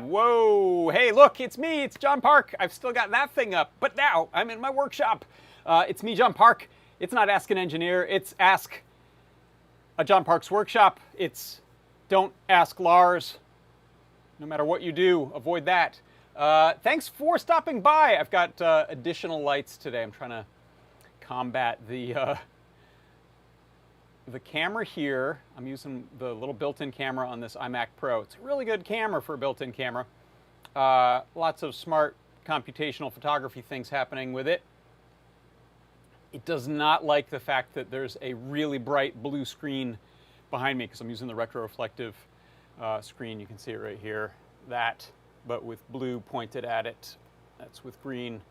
Whoa, hey, look, it's me, it's John Park. I've still got that thing up, but now I'm in my workshop. It's me, John Park. It's not Ask an Engineer, it's Ask a John Park's Workshop. It's don't ask Lars. No matter what you do, avoid that. Thanks for stopping by. I've got additional lights today. I'm trying to combat the camera here. I'm using the little built-in camera on this iMac Pro. It's a really good camera for a built-in camera. Lots of smart computational photography things happening with it. It does not like the fact that there's a really bright blue screen behind me because I'm using the retroreflective screen. You can see it right here. That, but with blue pointed at it. That's with green.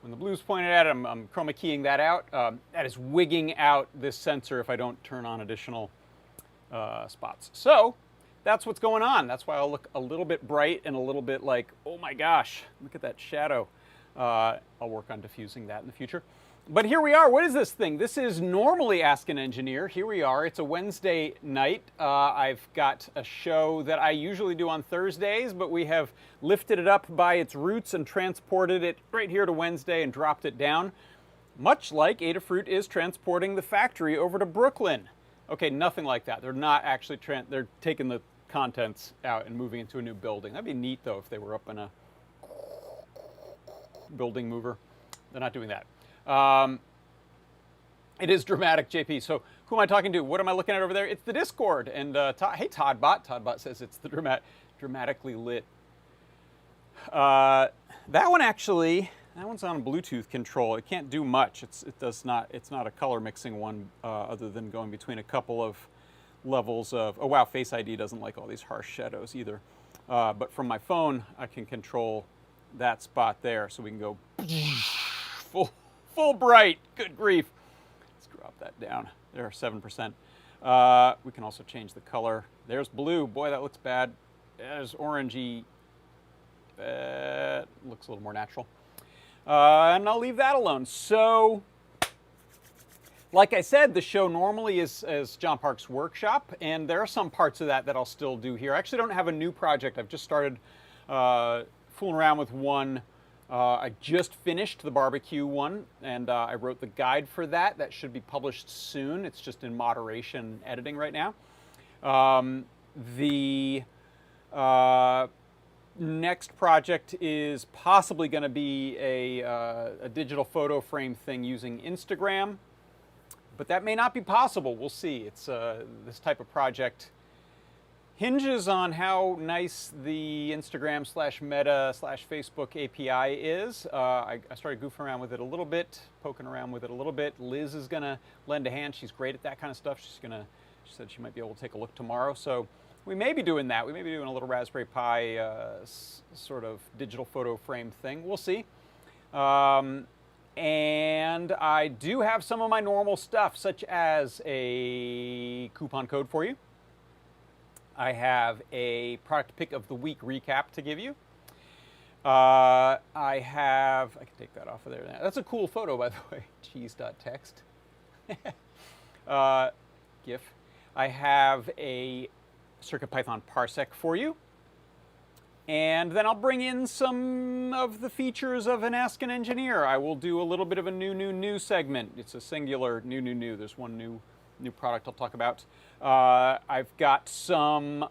When the blue's pointed at it, I'm chroma keying that out. That is wigging out this sensor if I don't turn on additional spots. So that's what's going on. That's why I'll look a little bit bright and a little bit like, oh my gosh, look at that shadow. I'll work on diffusing that in the future. But here we are. What is this thing? This is normally Ask an Engineer. Here we are. It's a Wednesday night. I've got a show that I usually do on Thursdays, but we have lifted it up by its roots and transported it right here to Wednesday and dropped it down, much like Adafruit is transporting the factory over to Brooklyn. Okay, nothing like that. They're not actually, they're taking the contents out and moving into a new building. That'd be neat, though, if they were up in a building mover. They're not doing that. It is dramatic, JP. So who am I talking to? What am I looking at over there? It's the Discord. And hey, Toddbot. Toddbot says it's the dramatically lit. That one actually, that one's on Bluetooth control. It can't do much. It's not a color mixing one other than going between a couple of levels of, oh wow, Face ID doesn't like all these harsh shadows either. But from my phone, I can control that spot there. So we can go full bright. Good grief. Let's drop that down. There, 7%. We can also change the color. There's blue. Boy, that looks bad. There's orangey. Looks a little more natural. And I'll leave that alone. So, like I said, the show normally is John Park's Workshop, and there are some parts of that I'll still do here. I actually don't have a new project. I've just started fooling around with one. I just finished the barbecue one, and I wrote the guide for that. That should be published soon. It's just in moderation editing right now. The next project is possibly going to be a digital photo frame thing using Instagram, but that may not be possible. We'll see. It's this type of project hinges on how nice the Instagram/Meta/Facebook API is. I started goofing around with it a little bit, poking around with it a little bit. Liz is going to lend a hand. She's great at that kind of stuff. She said she might be able to take a look tomorrow. So We may be doing that. We may be doing a little Raspberry Pi sort of digital photo frame thing. We'll see. And I do have some of my normal stuff, such as a coupon code for you. I have a product pick of the week recap to give you. I can take that off of there now. That's a cool photo, by the way. Cheese.text. GIF. I have a CircuitPython Parsec for you. And then I'll bring in some of the features of an Ask an Engineer. I will do a little bit of a new segment. It's a singular new. There's one new product I'll talk about. I've got some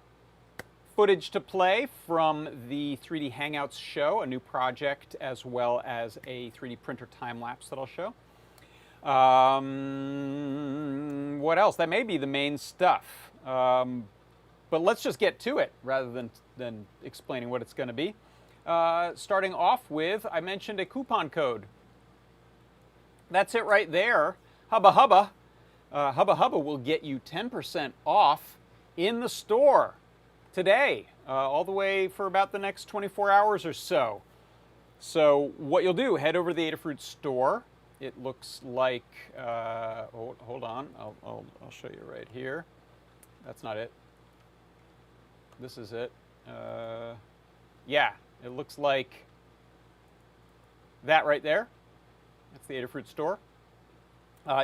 footage to play from the 3D Hangouts show, a new project, as well as a 3D printer time-lapse that I'll show. What else? That may be the main stuff. But let's just get to it rather than explaining what it's going to be. Starting off with, I mentioned a coupon code. That's it right there. Hubba Hubba. Hubba Hubba will get you 10% off in the store today, all the way for about the next 24 hours or so. So what you'll do, head over to the Adafruit store. It looks like, hold on, I'll show you right here. That's not it. This is it. Yeah, it looks like that right there. That's the Adafruit store.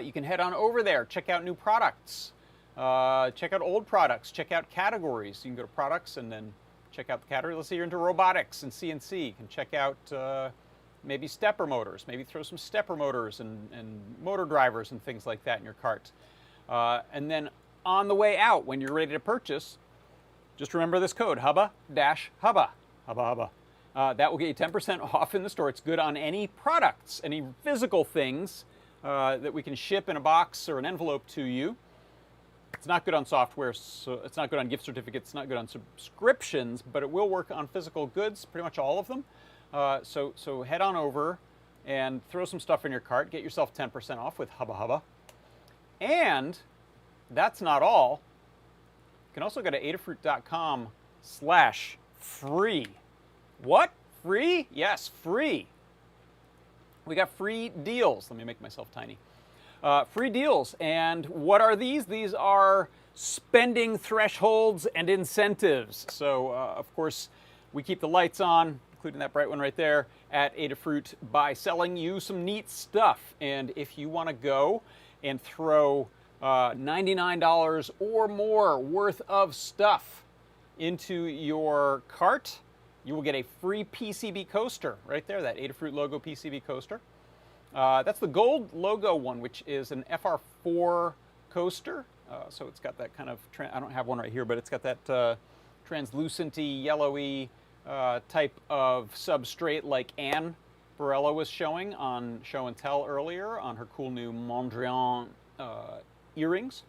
You can head on over there, check out new products, check out old products, check out categories. You can go to products and then check out the category. Let's say you're into robotics and CNC. You can check out maybe stepper motors, maybe throw some stepper motors and motor drivers and things like that in your cart. And then on the way out, when you're ready to purchase, just remember this code, Hubba-Hubba. Hubba-Hubba. That will get you 10% off in the store. It's good on any products, any physical things that we can ship in a box or an envelope to you. It's not good on software, so it's not good on gift certificates, it's not good on subscriptions, but it will work on physical goods, pretty much all of them. So head on over and throw some stuff in your cart, get yourself 10% off with Hubba Hubba. And that's not all. You can also go to adafruit.com/free. What? Free? Yes, free. We got free deals. Let me make myself tiny. Free deals. And what are these? These are spending thresholds and incentives. So, of course, we keep the lights on, including that bright one right there, at Adafruit by selling you some neat stuff. And if you want to go and throw $99 or more worth of stuff into your cart, you will get a free PCB coaster right there, that Adafruit logo PCB coaster. That's the gold logo one, which is an FR4 coaster. So it's got that kind of, I don't have one right here, but it's got that translucent-y, yellowy type of substrate like Anne Barella was showing on Show and Tell earlier on her cool new Mondrian earrings.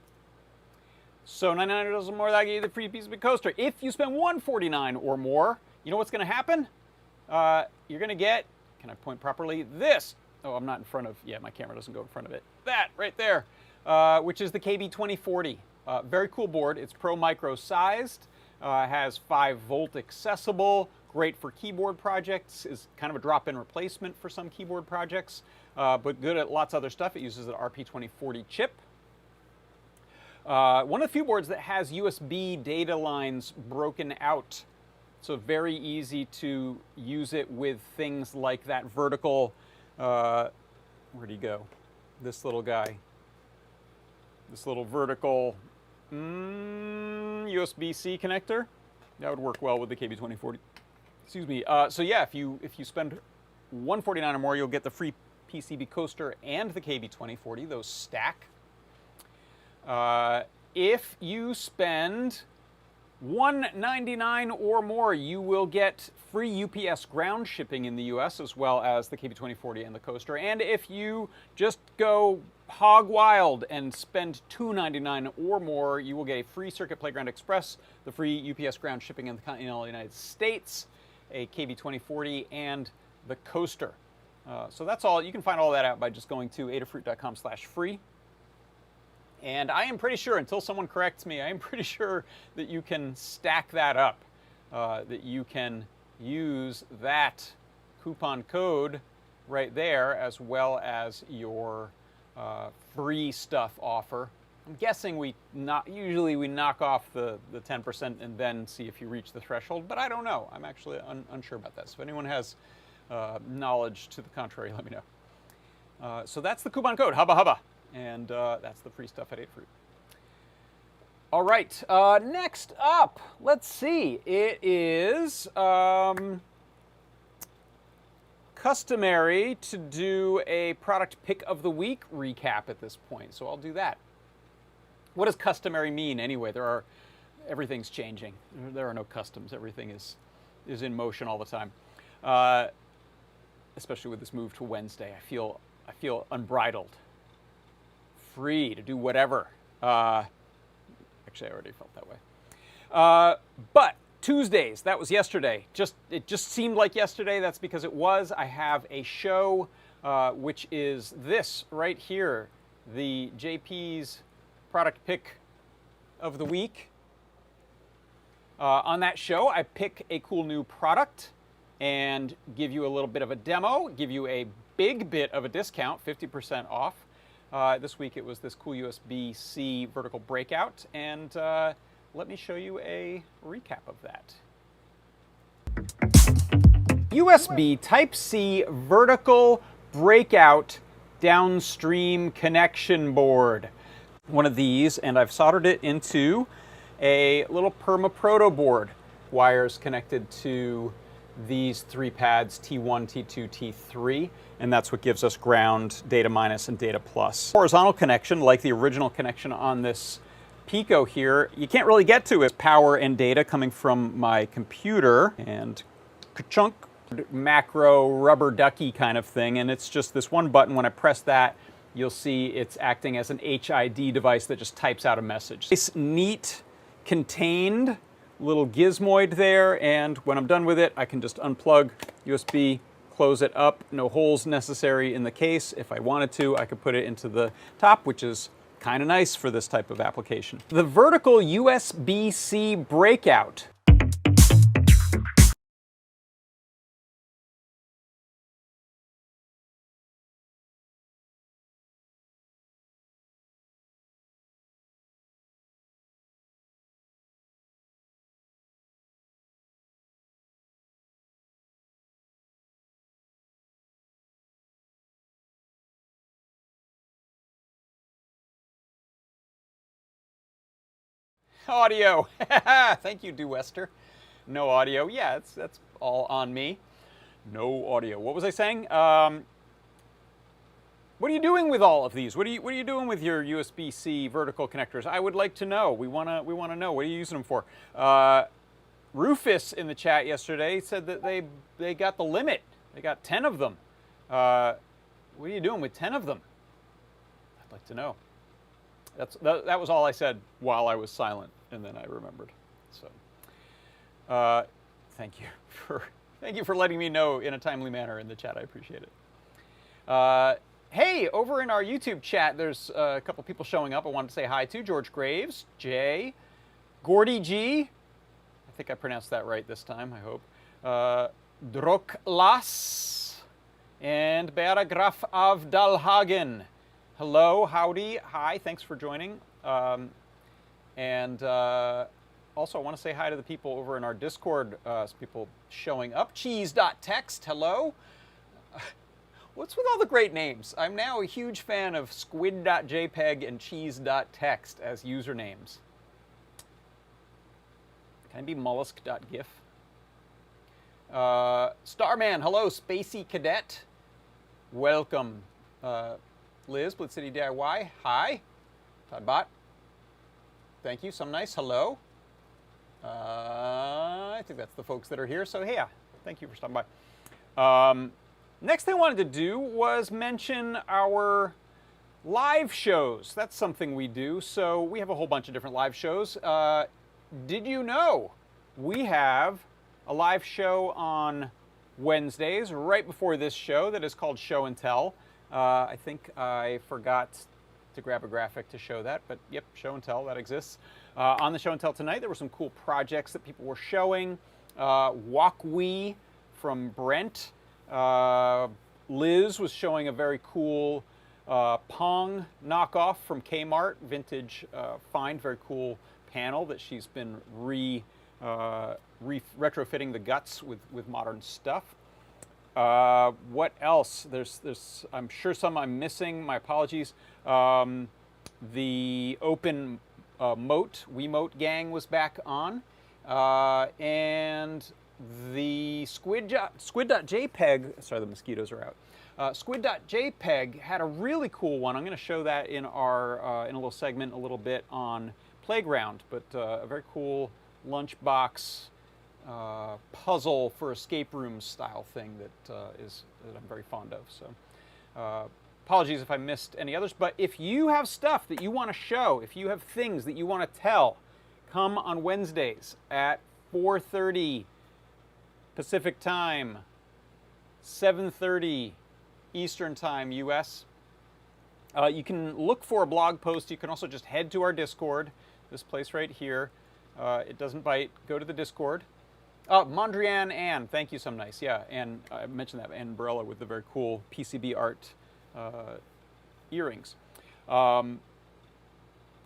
So $99 or more, that gives you the free PCB coaster. If you spend $149 or more, you know what's going to happen? You're going to get, can I point properly, this. Oh, I'm not in front of, yeah, my camera doesn't go in front of it. That right there, which is the KB2040. Very cool board. It's Pro Micro sized, has 5-volt accessible, great for keyboard projects, is kind of a drop-in replacement for some keyboard projects, but good at lots of other stuff. It uses an RP2040 chip. One of the few boards that has USB data lines broken out. So very easy to use it with things like that vertical, where'd he go? This little guy. This little vertical USB-C connector. That would work well with the KB2040. Excuse me. So yeah, if you spend $149 or more, you'll get the free PCB coaster and the KB2040. Those stack. If you spend $199 or more, you will get free UPS ground shipping in the US, as well as the KB2040 and the coaster. And if you just go hog wild and spend $299 or more, you will get a free Circuit Playground Express, the free UPS ground shipping in the continental United States, a KB2040, and the coaster. So that's all. You can find all that out by just going to adafruit.com/free. And I am pretty sure, until someone corrects me, I am pretty sure that you can stack that up, that you can use that coupon code right there as well as your free stuff offer. I'm guessing usually we knock off the 10% and then see if you reach the threshold, but I don't know. I'm actually unsure about that. So if anyone has knowledge to the contrary, let me know. So that's the coupon code, Hubba Hubba, and that's the free stuff at Adafruit. All right, next up, let's see. It is customary to do a product pick of the week recap at this point, so I'll do that. What does customary mean anyway? Everything's changing. There are no customs. Everything is in motion all the time. Especially with this move to Wednesday, I feel unbridled, free to do whatever. Actually, I already felt that way. But Tuesdays, that was yesterday. It just seemed like yesterday. That's because it was. I have a show, which is this right here, the JP's product pick of the week. On that show, I pick a cool new product and give you a little bit of a demo, give you a big bit of a discount, 50% off. This week it was this cool USB-C vertical breakout, and let me show you a recap of that. USB Type-C vertical breakout downstream connection board. One of these, and I've soldered it into a little perma-proto board. Wires connected to these three pads, T1, T2, T3, and that's what gives us ground, data minus, and data plus. Horizontal connection, like the original connection on this Pico here, you can't really get to it. Power and data coming from my computer, and ka-chunk, macro rubber ducky kind of thing, and it's just this one button. When I press that, you'll see it's acting as an HID device that just types out a message. This neat, contained little gizmoid there, and when I'm done with it, I can just unplug USB, close it up, no holes necessary in the case. If I wanted to, I could put it into the top, which is kind of nice for this type of application. The vertical USB-C breakout. Audio. Thank you, DeWester. No audio. Yeah, that's all on me. No audio. What was I saying? What are you doing with all of these? What are you doing with your USB-C vertical connectors? I would like to know. We wanna know. What are you using them for? Rufus in the chat yesterday said that they got the limit. They got 10 of them. What are you doing with 10 of them? I'd like to know. That was all I said while I was silent, and then I remembered. So, thank you for letting me know in a timely manner in the chat. I appreciate it. Hey, over in our YouTube chat, there's a couple people showing up. I wanted to say hi to George Graves, Jay, Gordy G. I think I pronounced that right this time. I hope. Droklas and Beata Graf av Dalhagen. Hello, howdy, hi, thanks for joining. Also, I want to say hi to the people over in our Discord, people showing up. Cheese.text, hello. What's with all the great names? I'm now a huge fan of squid.jpg and cheese.text as usernames. Can I be mollusk.gif? Starman, hello, Spacey Cadet. Welcome. Liz, Blitz City DIY, hi. Toddbot, thank you, some nice, hello. I think that's the folks that are here, so hey, yeah, thank you for stopping by. Next thing I wanted to do was mention our live shows. That's something we do, so we have a whole bunch of different live shows. Did you know we have a live show on Wednesdays, right before this show, that is called Show and Tell. I think I forgot to grab a graphic to show that, but yep, show and tell, that exists. On the show and tell tonight, there were some cool projects that people were showing. WalkWe from Brent. Liz was showing a very cool Pong knockoff from Kmart, vintage find, very cool panel that she's been retrofitting the guts with modern stuff. What else? There's I'm sure some I'm missing. My apologies. The Open Wiimote gang was back on, and the Squid.jpg. Sorry, the mosquitoes are out. Squid.jpg had a really cool one. I'm going to show that in our in a little segment a little bit on Playground, but a very cool lunchbox puzzle for escape room style thing that I'm very fond of. So apologies if I missed any others, but if you have stuff that you want to show, if you have things that you want to tell, come on Wednesdays at 4:30 Pacific Time, 7:30 Eastern Time, US. You can look for a blog post. You can also just head to our Discord, this place right here. It doesn't bite. Go to the Discord. Mondrian Ann, thank you, some nice. Yeah, and I mentioned that, Ann Barella with the very cool PCB art earrings.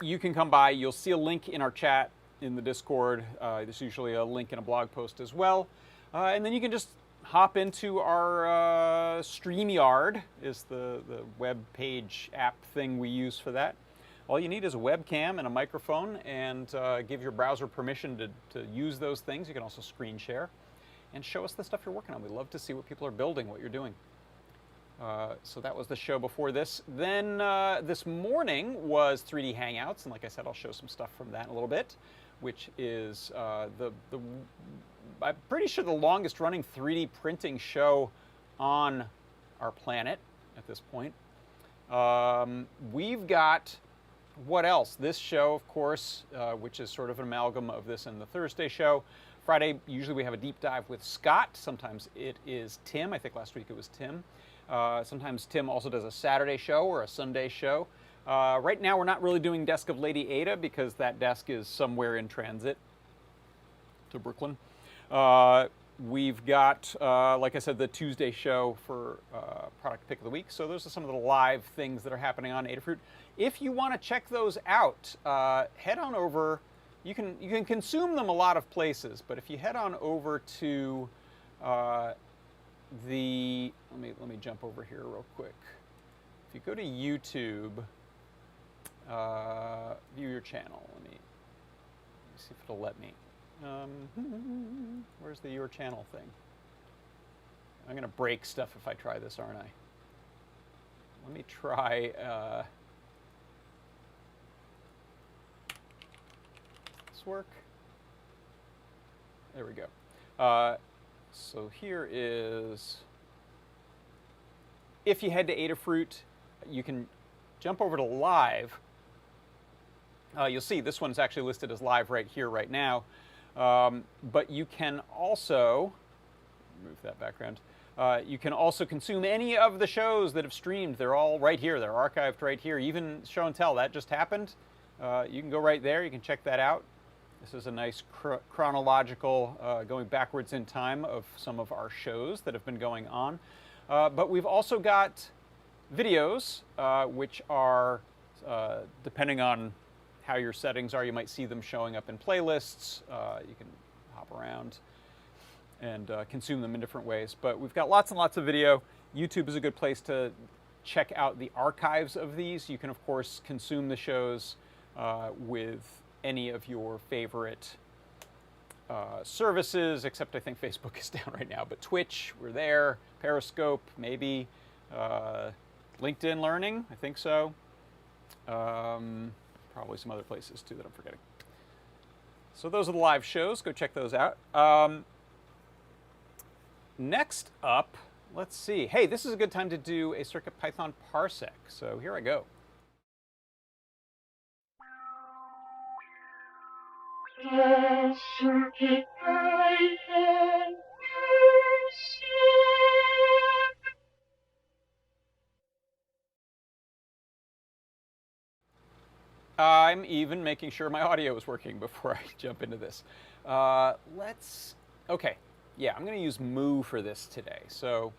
You can come by. You'll see a link in our chat in the Discord. There's usually a link in a blog post as well. And then you can just hop into our StreamYard, is the web page app thing we use for that. All you need is a webcam and a microphone, and give your browser permission to use those things. You can also screen share and show us the stuff you're working on. We love to see what people are building, what you're doing. So that was the show before this. Then this morning was 3D Hangouts, and like I said, I'll show some stuff from that in a little bit, which is I'm pretty sure the longest running 3D printing show on our planet at this point. We've got, what else? This show, of course, which is sort of an amalgam of this and the Thursday show. Friday, usually we have a deep dive with Scott. Sometimes it is Tim. I think last week it was Tim. Sometimes Tim also does a Saturday show or a Sunday show. Right now we're not really doing Desk of Lady Ada because that desk is somewhere in transit to Brooklyn. We've got, like I said, the Tuesday show for Product Pick of the Week. So those are some of the live things that are happening on Adafruit. If you want to check those out, head on over. You can consume them a lot of places, but if you head on over to let me jump over here real quick. If you go to YouTube, view your channel. Let me see if it'll let me. Where's the your channel thing? I'm going to break stuff if I try this, aren't I? Let me try. This work? There we go. So here is, if you head to Adafruit, you can jump over to live. You'll see this one's actually listed as live right here, right now. But you can also, remove that background, you can also consume any of the shows that have streamed. They're all right here. They're archived right here. Even Show and Tell, that just happened. You can go right there. You can check that out. This is a nice chronological going backwards in time of some of our shows that have been going on. But we've also got videos, which are, depending on how your settings are, you might see them showing up in playlists. You can hop around and consume them in different ways. But we've got lots and lots of video. YouTube is a good place to check out the archives of these. You can, of course, consume the shows with any of your favorite services, except I think Facebook is down right now. But Twitch, we're there. Periscope, maybe. LinkedIn Learning, I think so. Probably some other places, too, that I'm forgetting. So those are the live shows. Go check those out. Next up, let's see. Hey, this is a good time to do a CircuitPython Parsec. So here I go. CircuitPython Parsec. I'm even making sure my audio is working before I jump into this. Okay, yeah, I'm going to use Moo for this today. So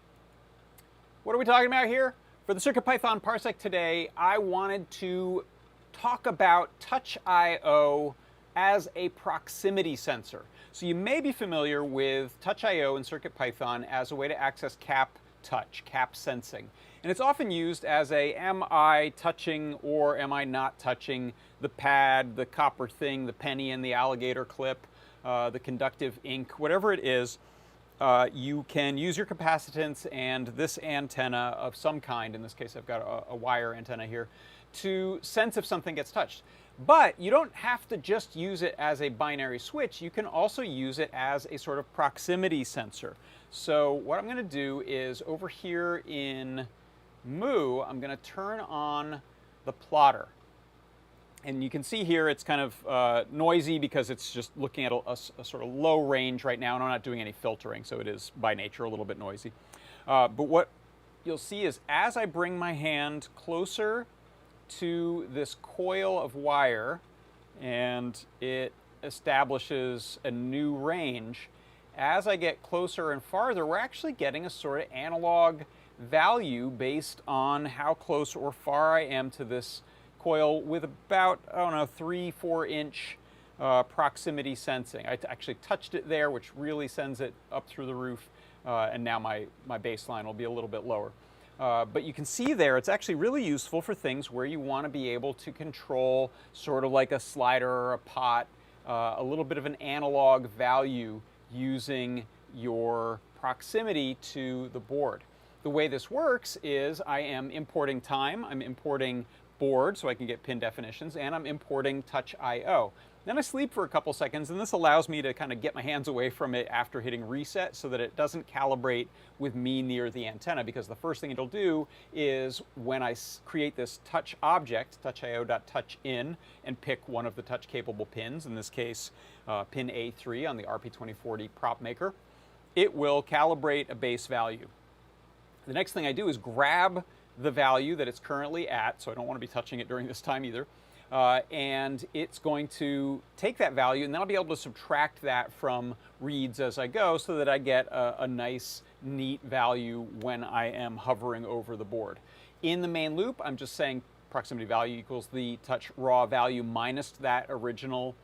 what are we talking about here? For the CircuitPython Parsec today, I wanted to talk about touch I/O as a proximity sensor. So you may be familiar with touch I/O in CircuitPython as a way to access cap touch, cap sensing. And it's often used as a, am I touching or am I not touching the pad, the copper thing, the penny and the alligator clip, the conductive ink, whatever it is. You can use your capacitance and this antenna of some kind, in this case I've got a wire antenna here, to sense if something gets touched. But you don't have to just use it as a binary switch, you can also use it as a sort of proximity sensor. So what I'm going to do is over here in Moo, I'm going to turn on the plotter. And you can see here it's kind of noisy because it's just looking at a sort of low range right now, and I'm not doing any filtering, so it is by nature a little bit noisy. But what you'll see is as I bring my hand closer to this coil of wire and it establishes a new range, as I get closer and farther, we're actually getting a sort of analog value based on how close or far I am to this coil with about, I don't know, 3-4 inch proximity sensing. I actually touched it there, which really sends it up through the roof, and now my baseline will be a little bit lower. But you can see there, it's actually really useful for things where you want to be able to control sort of like a slider or a pot, a little bit of an analog value using your proximity to the board. The way this works is I am importing time, I'm importing board so I can get pin definitions, and I'm importing touch I/O. Then I sleep for a couple seconds, and this allows me to kind of get my hands away from it after hitting reset so that it doesn't calibrate with me near the antenna, because the first thing it'll do is when I create this touch object, touchio.touchIn, and pick one of the touch capable pins, in this case pin A3 on the RP2040 prop maker, it will calibrate a base value. The next thing I do is grab the value that it's currently at, so I don't want to be touching it during this time either, and it's going to take that value, and then I'll be able to subtract that from reads as I go so that I get a nice, neat value when I am hovering over the board. In the main loop, I'm just saying proximity value equals the touch raw value minus that original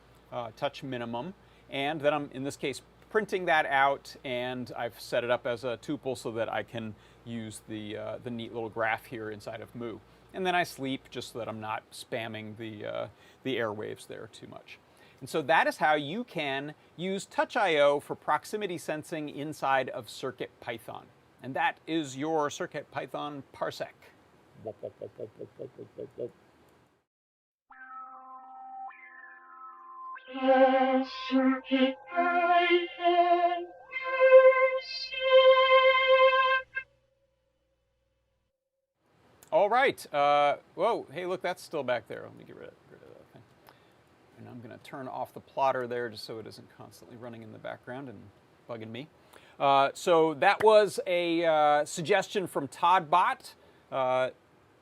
touch minimum, and then I'm, in this case, printing that out, and I've set it up as a tuple so that I can use the neat little graph here inside of Moo. And then I sleep just so that I'm not spamming the airwaves there too much. And so that is how you can use touch I/O for proximity sensing inside of CircuitPython. And that is your CircuitPython Parsec. All right. Whoa, hey, look, that's still back there. Let me get rid of that thing. And I'm going to turn off the plotter there just so it isn't constantly running in the background and bugging me. So that was a suggestion from Todd Bott,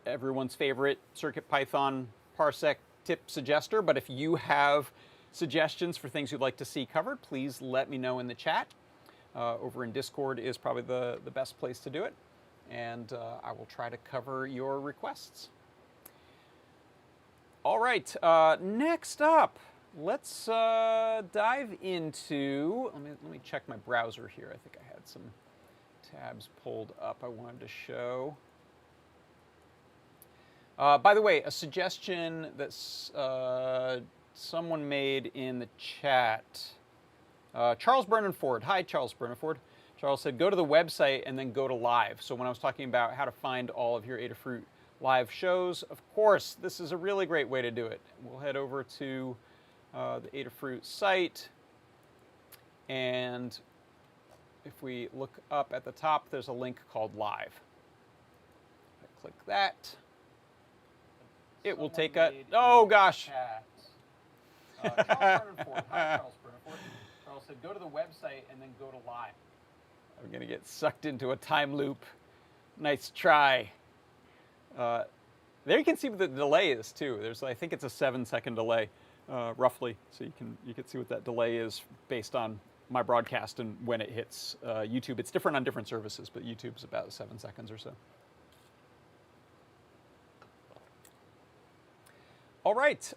everyone's favorite CircuitPython Parsec tip suggester. But if you have suggestions for things you'd like to see covered, please let me know in the chat. Over in Discord is probably the best place to do it. And I will try to cover your requests. All right, next up, let's dive into, let me check my browser here. I think I had some tabs pulled up I wanted to show. By the way, a suggestion that someone made in the chat. Charles Burnenford. Hi, Charles Burnenford. Charles said, go to the website and then go to live. So when I was talking about how to find all of your Adafruit live shows, of course, this is a really great way to do it. We'll head over to the Adafruit site, and if we look up at the top, there's a link called Live. If I click that, it will take a, oh gosh. Charles Burnenford. Hi, Charles Burnenford. Charles said, go to the website and then go to Live. I'm going to get sucked into a time loop. Nice try. There you can see what the delay is too. There's, I think it's a 7-second delay, roughly. So you can see what that delay is based on my broadcast and when it hits YouTube. It's different on different services, but YouTube's about 7 seconds or so. All right,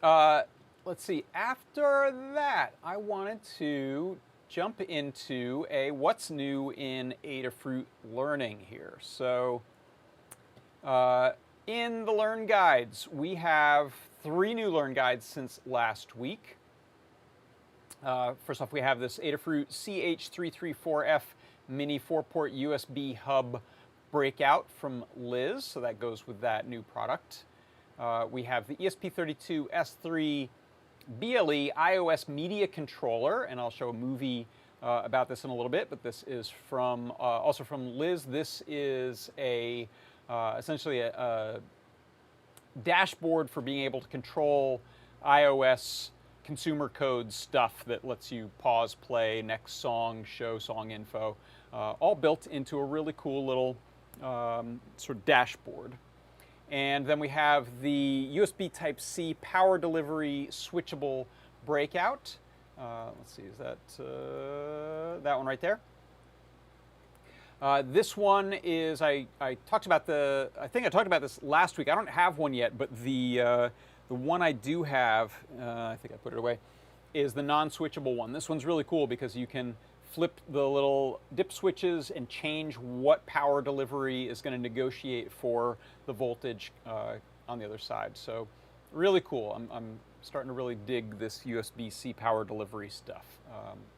let's see. After that, I wanted to jump into a what's new in Adafruit learning here. So in the Learn Guides, we have 3 new Learn Guides since last week. First off, we have this Adafruit CH334F mini 4-port USB hub breakout from Liz, so that goes with that new product. We have the ESP32S3 BLE iOS media controller, and I'll show a movie about this in a little bit, but this is from also from Liz. This is essentially a dashboard for being able to control iOS consumer code stuff that lets you pause, play, next song, show song info, all built into a really cool little sort of dashboard. And then we have the USB Type-C power delivery switchable breakout. Let's see, is that that one right there? This one is, I talked about I think I talked about this last week. I don't have one yet, but the one I do have, I think I put it away, is the non-switchable one. This one's really cool because you can flip the little dip switches and change what power delivery is going to negotiate for the voltage on the other side. So really cool. I'm starting to really dig this USB-C power delivery stuff.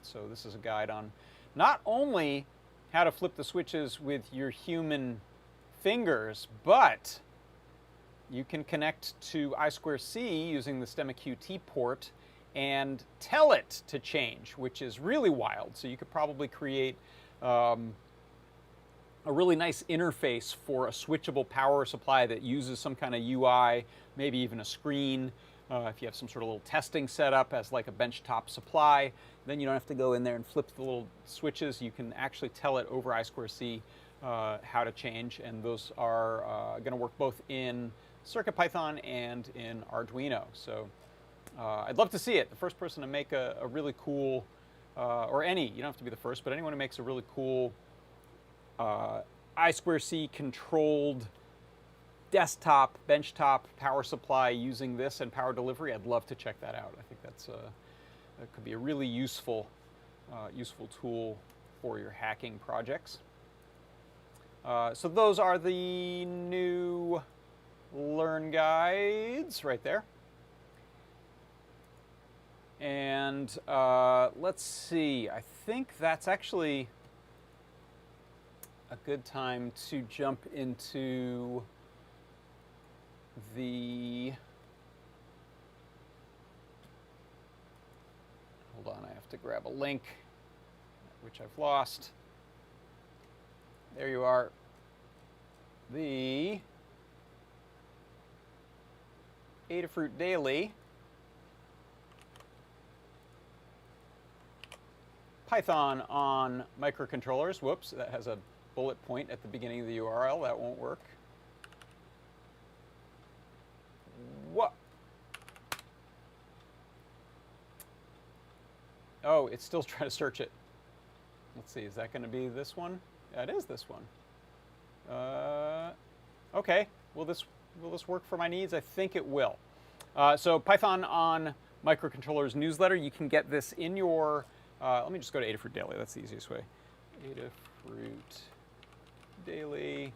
So this is a guide on not only how to flip the switches with your human fingers, but you can connect to I2C using the STEMMA QT port and tell it to change, which is really wild. So you could probably create a really nice interface for a switchable power supply that uses some kind of UI, maybe even a screen. If you have some sort of little testing setup as like a benchtop supply, then you don't have to go in there and flip the little switches. You can actually tell it over I2C how to change, and those are going to work both in CircuitPython and in Arduino. So I'd love to see it. The first person to make a really cool, or you don't have to be the first, but anyone who makes a really cool I2C controlled desktop, benchtop power supply using this and power delivery, I'd love to check that out. I think that could be a really useful tool for your hacking projects. So those are the new Learn Guides right there. And let's see, I think that's actually a good time to jump into hold on, I have to grab a link, which I've lost. There you are. The Adafruit Daily Python on microcontrollers. Whoops, that has a bullet point at the beginning of the URL. That won't work. What? Oh, it's still trying to search it. Let's see, is that going to be this one? Yeah, it is this one. Okay, will this work for my needs? I think it will. So Python on microcontrollers newsletter, you can get this in your, let me just go to Adafruit Daily, that's the easiest way. Adafruit Daily.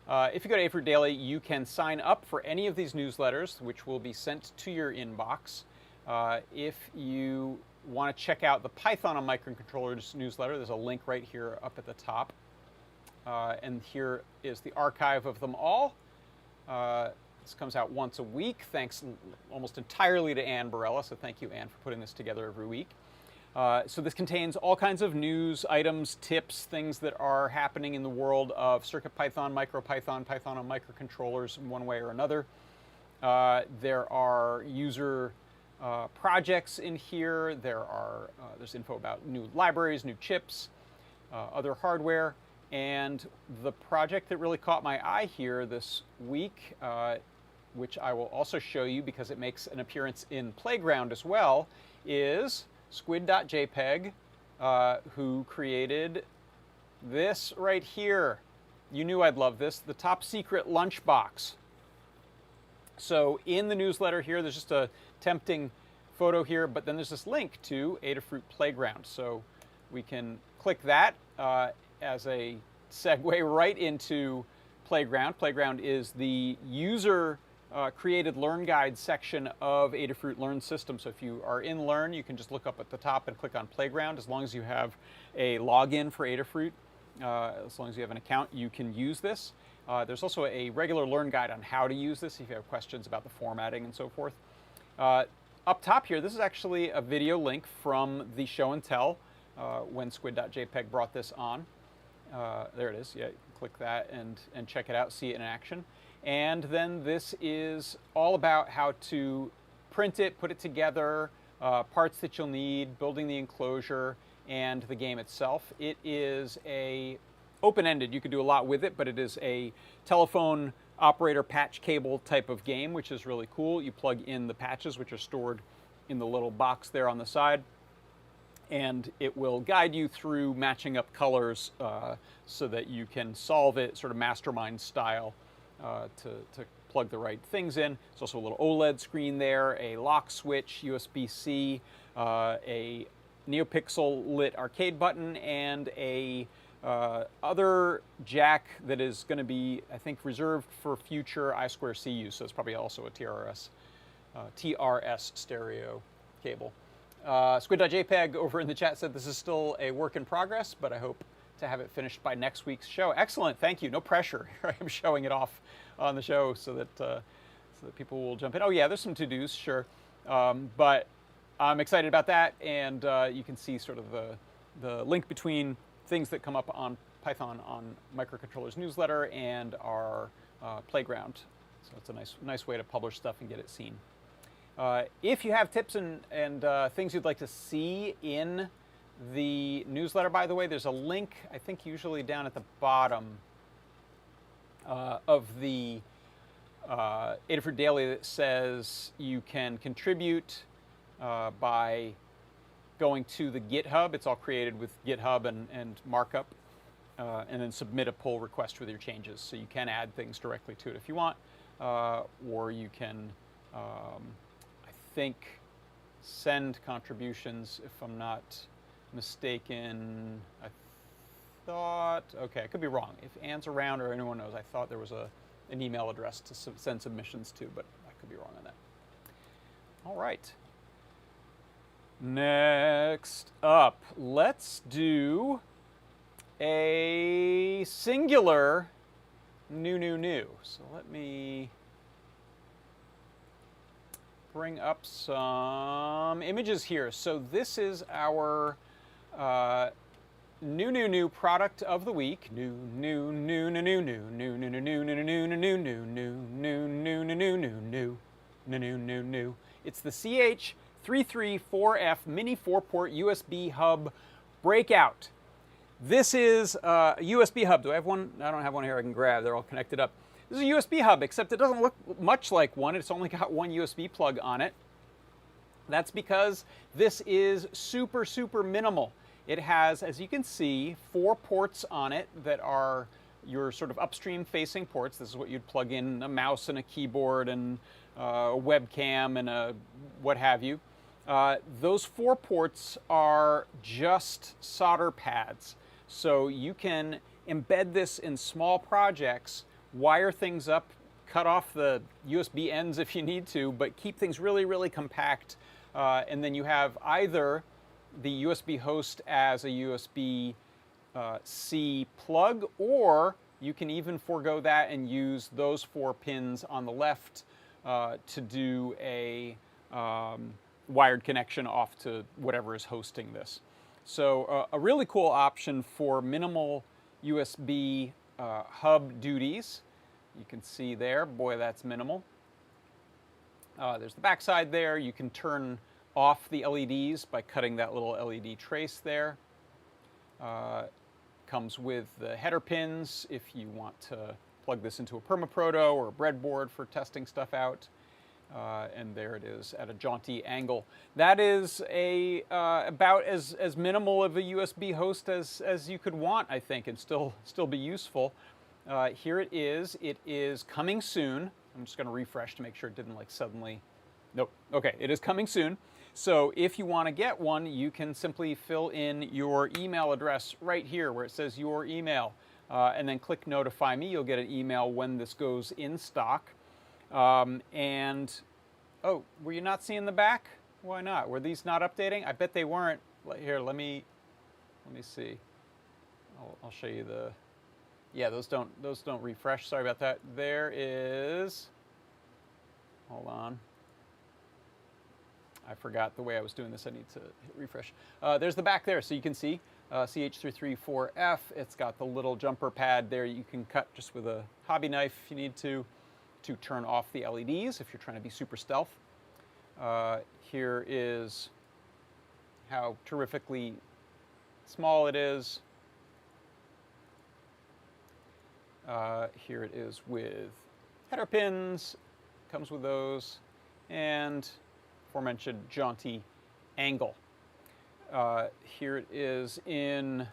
If you go to Adafruit Daily, you can sign up for any of these newsletters, which will be sent to your inbox. If you want to check out the Python on microcontrollers newsletter, there's a link right here up at the top. And here is the archive of them all. This comes out once a week, thanks almost entirely to Ann Barella, so thank you, Ann, for putting this together every week. So this contains all kinds of news, items, tips, things that are happening in the world of CircuitPython, MicroPython, Python on microcontrollers in one way or another. There are user projects in here. There's info about new libraries, new chips, other hardware. And the project that really caught my eye here this week, which I will also show you because it makes an appearance in Playground as well, is squid.jpg, who created this right here. You knew I'd love this, the top secret lunchbox. So in the newsletter here, there's just a tempting photo here, but then there's this link to Adafruit Playground. So we can click that as a segue right into Playground. Playground is the user created Learn Guide section of Adafruit Learn System. So if you are in Learn, you can just look up at the top and click on Playground. As long as you have a login for Adafruit, as long as you have an account, you can use this. There's also a regular Learn Guide on how to use this if you have questions about the formatting and so forth. Up top here, this is actually a video link from the show and tell when squid.jpg brought this on. There it is. Yeah, click that and check it out, see it in action. And then this is all about how to print it, put it together, parts that you'll need, building the enclosure, and the game itself. It is a open-ended. You could do a lot with it, but it is a telephone operator patch cable type of game, which is really cool. You plug in the patches, which are stored in the little box there on the side, and it will guide you through matching up colors so that you can solve it sort of mastermind style to plug the right things in. There's also a little OLED screen there, a lock switch, USB-C, a NeoPixel lit arcade button, and a other jack that is going to be, I think, reserved for future I2C use. So it's probably also a TRS stereo cable. Squid.jpg over in the chat said this is still a work in progress, but I hope to have it finished by next week's show. Excellent, thank you. No pressure. I'm showing it off on the show so that people will jump in. Oh yeah, there's some to-dos, sure, but I'm excited about that, and you can see sort of the link between things that come up on Python on Microcontroller's newsletter and our Playground. So it's a nice way to publish stuff and get it seen. If you have tips and things you'd like to see in the newsletter, by the way, there's a link, I think usually down at the bottom of the Adafruit Daily that says you can contribute by going to the GitHub. It's all created with GitHub and markup, and then submit a pull request with your changes. So you can add things directly to it if you want, or you can, I think, send contributions, if I'm not mistaken. I thought, okay, I could be wrong. If Anne's around or anyone knows, I thought there was an email address to send submissions to, but I could be wrong on that. All right. Next up, let's do a singular new. So let me bring up some images here. So this is our new product of the week. New. It's the CH334F Mini 4-port USB hub breakout. This is a USB hub. Do I have one? I don't have one here I can grab. They're all connected up. This is a USB hub, except it doesn't look much like one. It's only got one USB plug on it. That's because this is super minimal. It has, as you can see, 4 ports on it that are your sort of upstream facing ports. This is what you'd plug in a mouse and a keyboard and a webcam and a what have you. Those 4 ports are just solder pads. So you can embed this in small projects, wire things up, cut off the USB ends if you need to, but keep things really compact. And then you have either the USB host as a USB-C plug, or you can even forego that and use those 4 pins on the left to do a wired connection off to whatever is hosting this. So a really cool option for minimal USB hub duties. You can see there, boy, that's minimal. There's the backside there. You can turn off the LEDs by cutting that little LED trace there. comes with the header pins if you want to plug this into a permaproto or a breadboard for testing stuff out. And there it is at a jaunty angle. That is about as minimal of a USB host as you could want, I think, and still be useful. Here it is. It is coming soon. I'm just going to refresh to make sure it didn't like suddenly. Nope. Okay, it is coming soon. So if you want to get one, you can simply fill in your email address right here where it says your email, and then click notify me. You'll get an email when this goes in stock. And, oh, were you not seeing the back? Why not? Were these not updating? I bet they weren't. Here, let me see. I'll show you the, yeah, those don't refresh. Sorry about that. There is, hold on. I forgot the way I was doing this. I need to hit refresh. There's the back there, so you can see CH334F. It's got the little jumper pad there. You can cut just with a hobby knife if you need to turn off the LEDs if you're trying to be super stealth. Here is how terrifically small it is. Here it is with header pins, comes with those, and aforementioned jaunty angle. Here it is in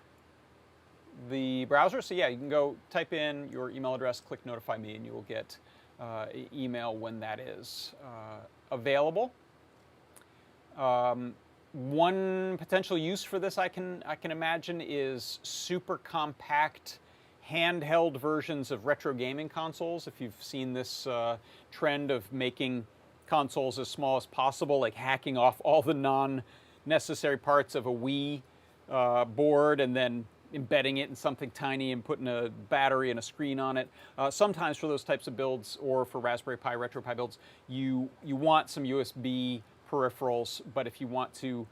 the browser. So yeah, you can go type in your email address, click notify me, and you will get an email when that is available. One potential use for this I can imagine is super compact handheld versions of retro gaming consoles. If you've seen this trend of making consoles as small as possible, like hacking off all the non-necessary parts of a Wii board and then embedding it in something tiny and putting a battery and a screen on it. Sometimes for those types of builds, or for Raspberry Pi, RetroPie builds, you want some USB peripherals, but if you want to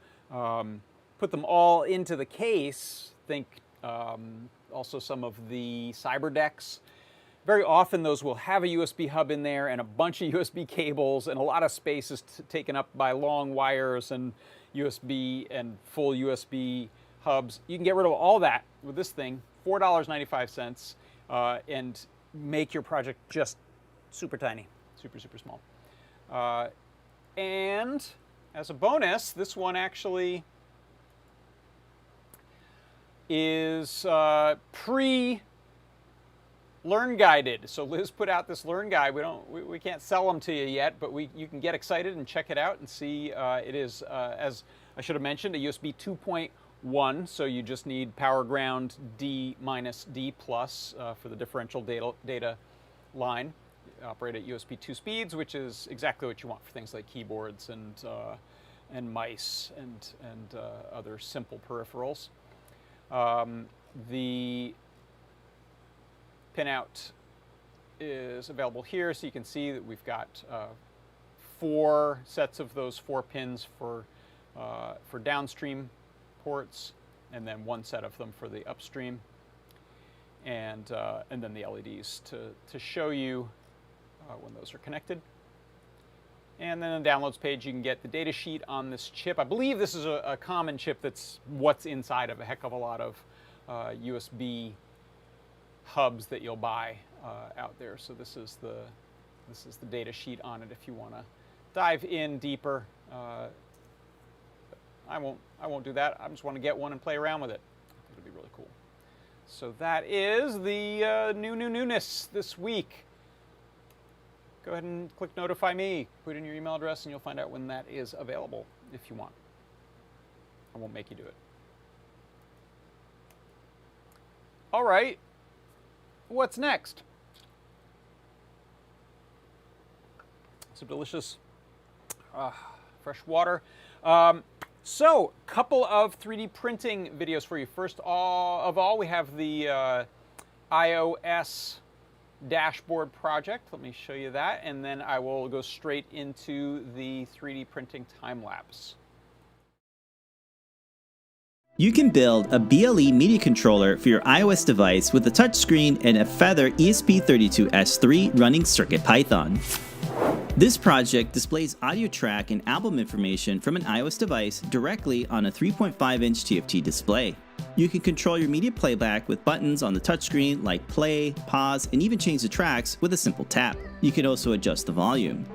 put them all into the case, think also some of the CyberDecks. Very often those will have a USB hub in there and a bunch of USB cables, and a lot of space is taken up by long wires and USB and full USB hubs. You can get rid of all that with this thing, $4.95, and make your project just super tiny, super small. And as a bonus, this one actually is learn guided. So Liz put out this learn guide. We can't sell them to you yet, but you can get excited and check it out and see. It is, as I should have mentioned, a USB 2.1. So you just need power ground D- D+ for the differential data line. Operate at USB 2 speeds, which is exactly what you want for things like keyboards and mice and other simple peripherals. The pinout is available here, so you can see that we've got 4 sets of those 4 pins for downstream ports, and then 1 set of them for the upstream, and then the LEDs to show you when those are connected. And then on the downloads page, you can get the data sheet on this chip. I believe this is a common chip that's what's inside of a heck of a lot of USB hubs that you'll buy out there. So this is the data sheet on it if you want to dive in deeper. I won't do that. I just want to get one and play around with it. I think it'll be really cool. So that is the newness this week. Go ahead and click notify me, put in your email address, and you'll find out when that is available if you want. I won't make you do it. All right, what's next? Some delicious fresh water. So, couple of 3D printing videos for you. First of all, we have the iOS dashboard project. Let me show you that, and then I will go straight into the 3D printing time lapse. You can build a BLE media controller for your iOS device with a touchscreen and a Feather ESP32S3 running CircuitPython. This project displays audio track and album information from an iOS device directly on a 3.5-inch TFT display. You can control your media playback with buttons on the touchscreen like play, pause, and even change the tracks with a simple tap. You can also adjust the volume.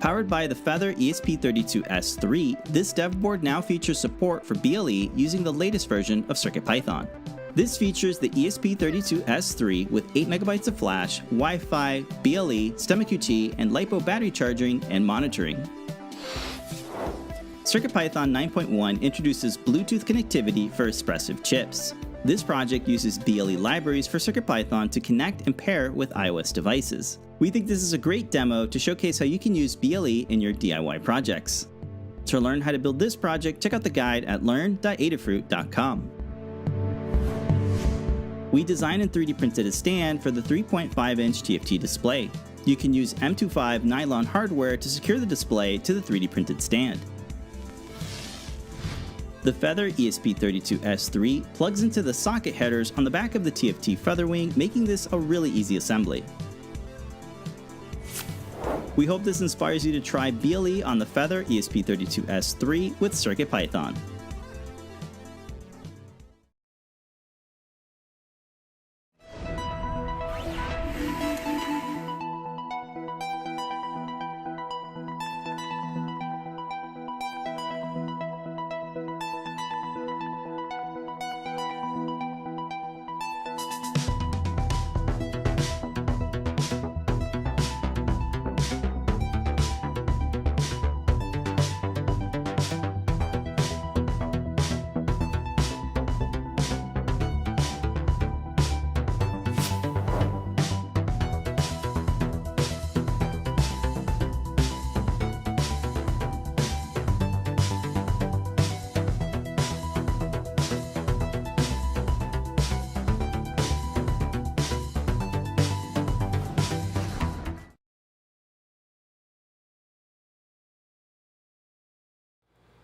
Powered by the Feather ESP32S3, this dev board now features support for BLE using the latest version of CircuitPython. This features the ESP32S3 with 8 MB of flash, Wi-Fi, BLE, StemmaQT, and LiPo battery charging and monitoring. CircuitPython 9.1 introduces Bluetooth connectivity for expressive chips. This project uses BLE libraries for CircuitPython to connect and pair with iOS devices. We think this is a great demo to showcase how you can use BLE in your DIY projects. To learn how to build this project, check out the guide at learn.adafruit.com. We designed and 3D printed a stand for the 3.5-inch TFT display. You can use M25 nylon hardware to secure the display to the 3D printed stand. The Feather ESP32S3 plugs into the socket headers on the back of the TFT Featherwing, making this a really easy assembly. We hope this inspires you to try BLE on the Feather ESP32S3 with CircuitPython.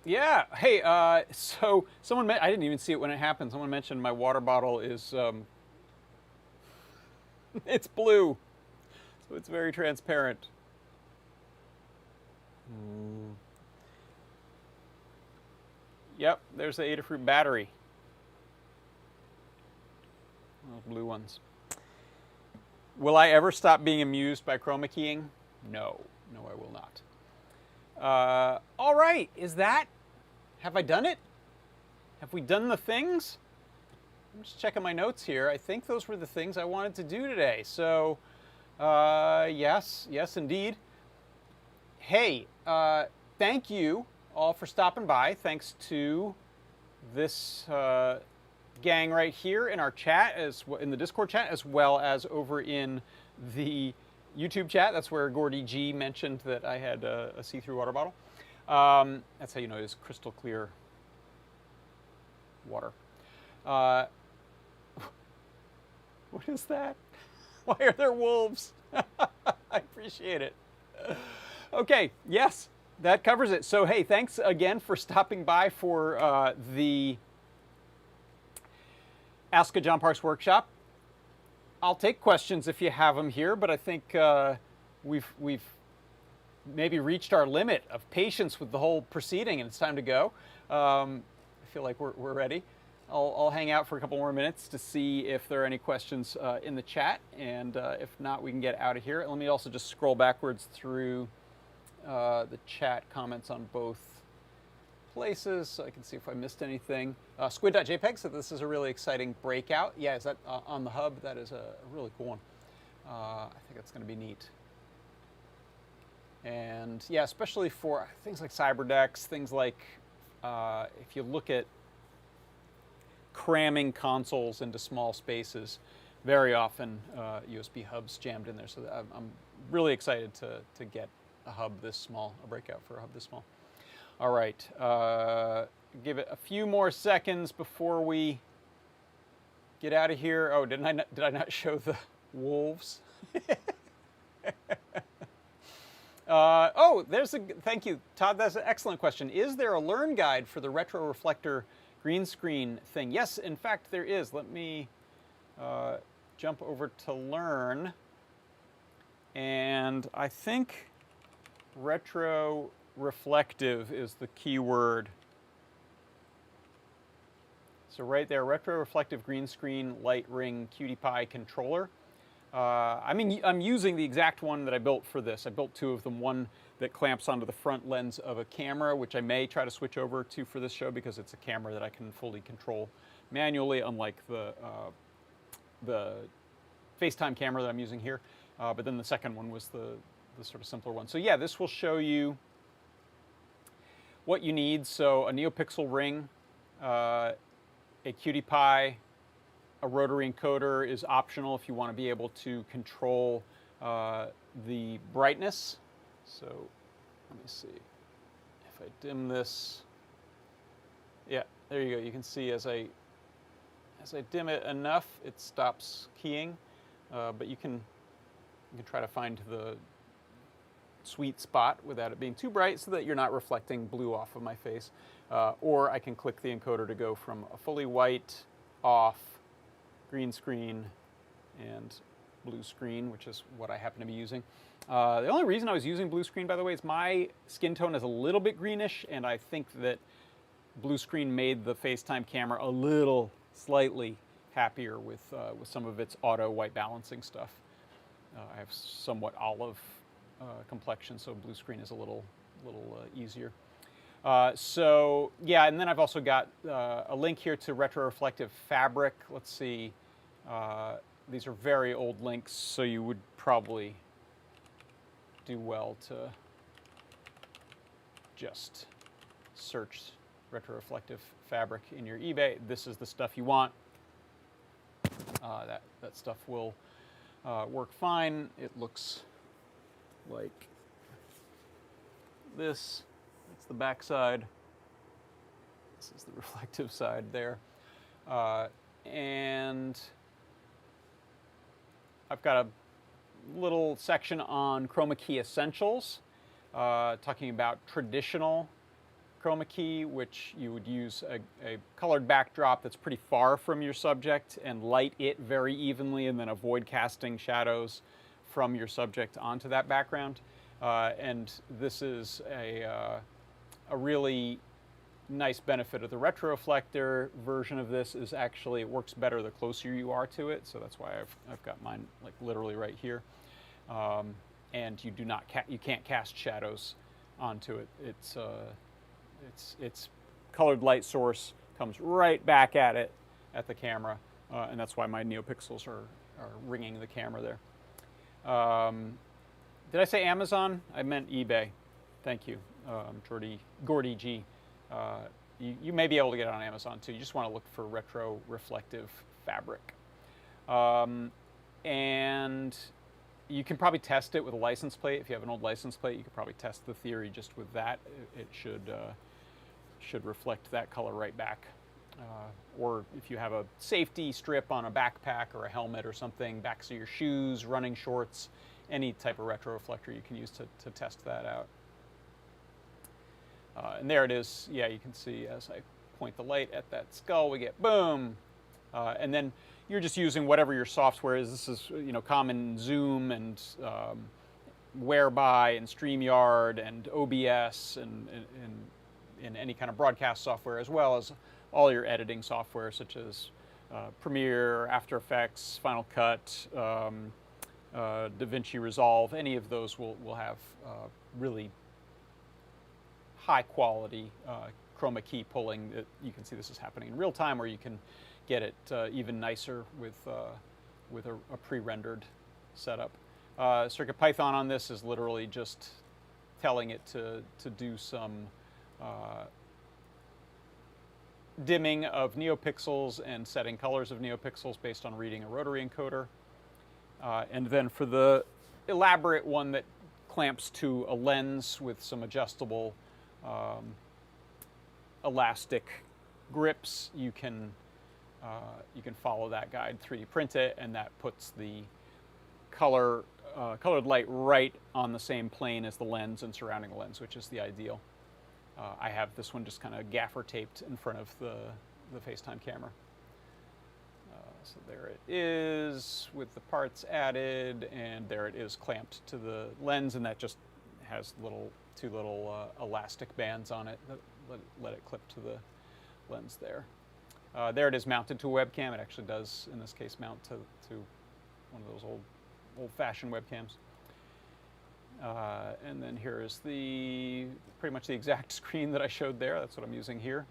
Yeah. Hey, so someone I didn't even see it when it happened. Someone mentioned my water bottle is it's blue, so it's very transparent. Yep, there's the Adafruit battery. Those blue ones. Will I ever stop being amused by chroma keying? No. No, I will not. All right, have I done it? Have we done the things? I'm just checking my notes here. I think those were the things I wanted to do today. So, yes, indeed. Hey, thank you all for stopping by. Thanks to this gang right here in our chat, in the Discord chat, as well as over in the YouTube chat. That's where Gordy G mentioned that I had a see-through water bottle. That's how you know it is crystal clear water. What is that? Why are there wolves? I appreciate it. Okay, yes, that covers it. So, hey, thanks again for stopping by for the Ask a John Parks workshop. I'll take questions if you have them here, but I think we've maybe reached our limit of patience with the whole proceeding, and it's time to go. I feel like we're ready. I'll hang out for a couple more minutes to see if there are any questions in the chat, and if not, we can get out of here. Let me also just scroll backwards through the chat comments on both places so I can see if I missed anything. Squid.jpg said this is a really exciting breakout. Yeah, is that on the hub? That is a really cool one. I think that's going to be neat. And yeah, especially for things like CyberDecks, things like if you look at cramming consoles into small spaces, very often USB hubs jammed in there. So I'm really excited to get a hub this small, a breakout for a hub this small. All right, give it a few more seconds before we get out of here. Oh, did I not show the wolves? Thank you, Todd. That's an excellent question. Is there a learn guide for the retro reflector green screen thing? Yes, in fact, there is. Let me jump over to learn. And I think retro reflective is the key word. So right there, retro-reflective green screen light ring CircuitPy controller. I'm using the exact one that I built for this. I built two of them, one that clamps onto the front lens of a camera, which I may try to switch over to for this show because it's a camera that I can fully control manually, unlike the FaceTime camera that I'm using here. But then the second one was the sort of simpler one. So yeah, this will show you what you need. So a NeoPixel ring, a CircuitPy, a rotary encoder is optional if you want to be able to control the brightness. So let me see if I dim this. Yeah, there you go. You can see as I dim it enough, it stops keying. But you can try to find the sweet spot without it being too bright so that you're not reflecting blue off of my face. Or I can click the encoder to go from a fully white, off, green screen, and blue screen, which is what I happen to be using. The only reason I was using blue screen, by the way, is my skin tone is a little bit greenish, and I think that blue screen made the FaceTime camera a little slightly happier with some of its auto white balancing stuff. I have somewhat olive complexion, so blue screen is a little easier. So yeah, and then I've also got a link here to retroreflective fabric. Let's see. These are very old links, so you would probably do well to just search retroreflective fabric in your eBay. This is the stuff you want. That stuff will work fine. It looks like this. That's the back side. This is the reflective side there. And I've got a little section on chroma key essentials, talking about traditional chroma key, which you would use a colored backdrop that's pretty far from your subject and light it very evenly, and then avoid casting shadows from your subject onto that background. And this is a really nice benefit of the retroreflector version of this is actually it works better the closer you are to it. So that's why I've got mine like literally right here. And you do not you can't cast shadows onto it. Its colored light source comes right back at it at the camera, and that's why my NeoPixels are ringing the camera there. Did I say Amazon? I meant eBay. Thank you, Gordy G. You may be able to get it on Amazon too. You just want to look for retro reflective fabric. And you can probably test it with a license plate. If you have an old license plate, you could probably test the theory just with that. It should reflect that color right back. Or if you have a safety strip on a backpack or a helmet or something, backs of your shoes, running shorts, any type of retroreflector you can use to test that out. And there it is. Yeah, you can see as I point the light at that skull, we get boom. And then you're just using whatever your software is. This is common Zoom and Whereby and StreamYard and OBS and any kind of broadcast software, as well as all your editing software such as Premiere, After Effects, Final Cut, DaVinci Resolve. Any of those will have really high quality chroma key pulling. You can see this is happening in real time, or you can get it even nicer with a pre-rendered setup. CircuitPython on this is literally just telling it to do some dimming of NeoPixels and setting colors of NeoPixels based on reading a rotary encoder. And then for the elaborate one that clamps to a lens with some adjustable elastic grips, you can follow that guide, 3D print it, and that puts the colored light right on the same plane as the lens and surrounding the lens, which is the ideal. I have this one just kind of gaffer taped in front of the FaceTime camera. So there it is with the parts added, and there it is clamped to the lens, and that just has little two little elastic bands on it that let it clip to the lens there. There it is mounted to a webcam. It actually does, in this case, mount to one of those old-fashioned webcams. And then here is pretty much the exact screen that I showed there. That's what I'm using here.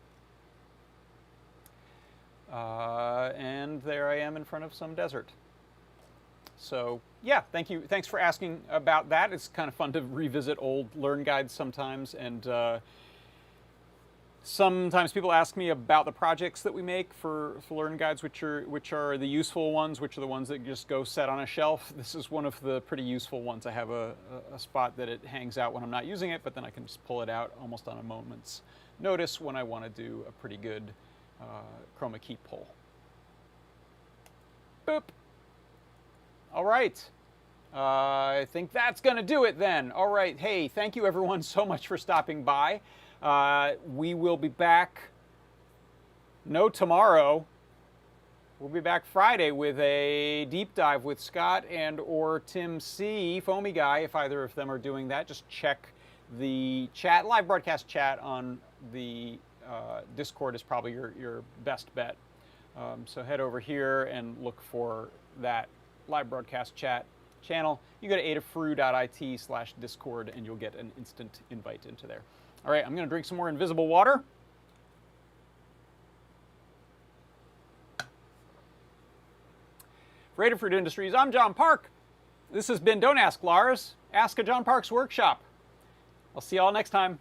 And there I am in front of some desert. So yeah, thank you. Thanks for asking about that. It's kind of fun to revisit old Learn guides sometimes, and sometimes people ask me about the projects that we make for Learn guides, which are the useful ones, which are the ones that just go set on a shelf. This is one of the pretty useful ones. I have a spot that it hangs out when I'm not using it, but then I can just pull it out almost on a moment's notice when I want to do a pretty good chroma key pull. Boop. All right. I think that's going to do it then. All right. Hey, thank you everyone so much for stopping by. We will be back, no tomorrow, we'll be back Friday with a deep dive with Scott and or Tim C, Foamy Guy, if either of them are doing that. Just check the chat, live broadcast chat on the Discord is probably your best bet. So head over here and look for that live broadcast chat channel. You go to adafruit.it/discord and you'll get an instant invite into there. All right, I'm going to drink some more invisible water. For Adafruit Industries, I'm John Park. This has been Don't Ask Lars, Ask a John Park's Workshop. I'll see you all next time.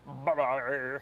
Bye-bye.